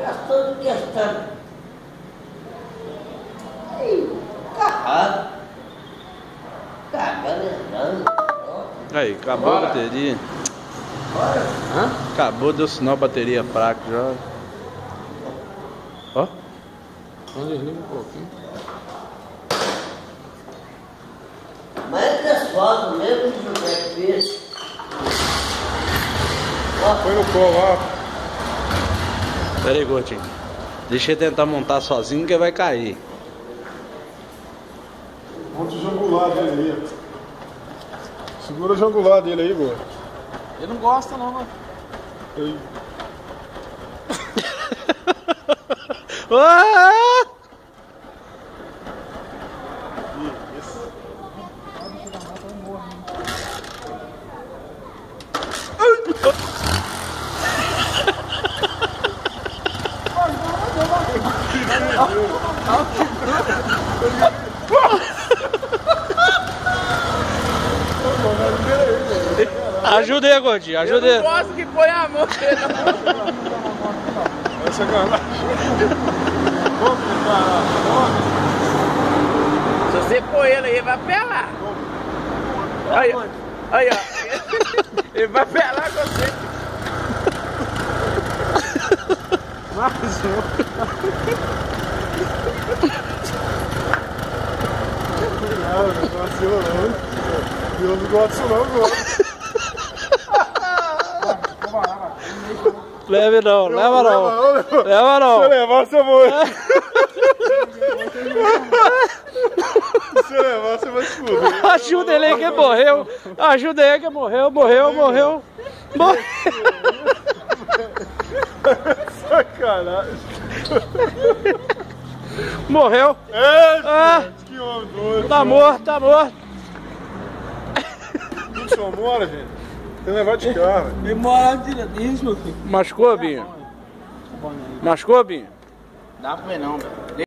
Gastou de questão. Aí, carrado. Cagando. Aí, acabou a bateria. Bora. Hã? Acabou, deu sinal bateria fraca já. Ó. Onde desliga um pouquinho. Mas é fotos mesmo que o José fez. Põe no colo lá. Pera aí, Gordinho. Deixa ele tentar montar sozinho que vai cair. Monte o jangular dele aí. Segura o jangular dele aí, Gordo. Ele não gosta não, mano. Aí. Ah! Ajuda aí, Gordinho, ajuda aí. Eu não gosto que põe a mão dele. Vai sacanagem. Vamos tentar. Se você pôr ele aí, ele vai pelar. Aí, aí, ó. Ele vai pelar com você. Mais um. Não vacila não. Eu não gosto disso não, Gordo. Leve não, leva não. Leva não. Se eu levar, você vai. Se eu levar, você vai se fuder. Ajuda ele aí que morreu. Ajuda ele que morreu. Sacanagem. Morreu. É, gente, que homem doido. Tá morto, tá morto. O que só mora, gente? Tem que levar de carro. Ele mora direitinho, meu filho. Machucou, Binho? Machucou, Binho? Dá pra ver não, velho.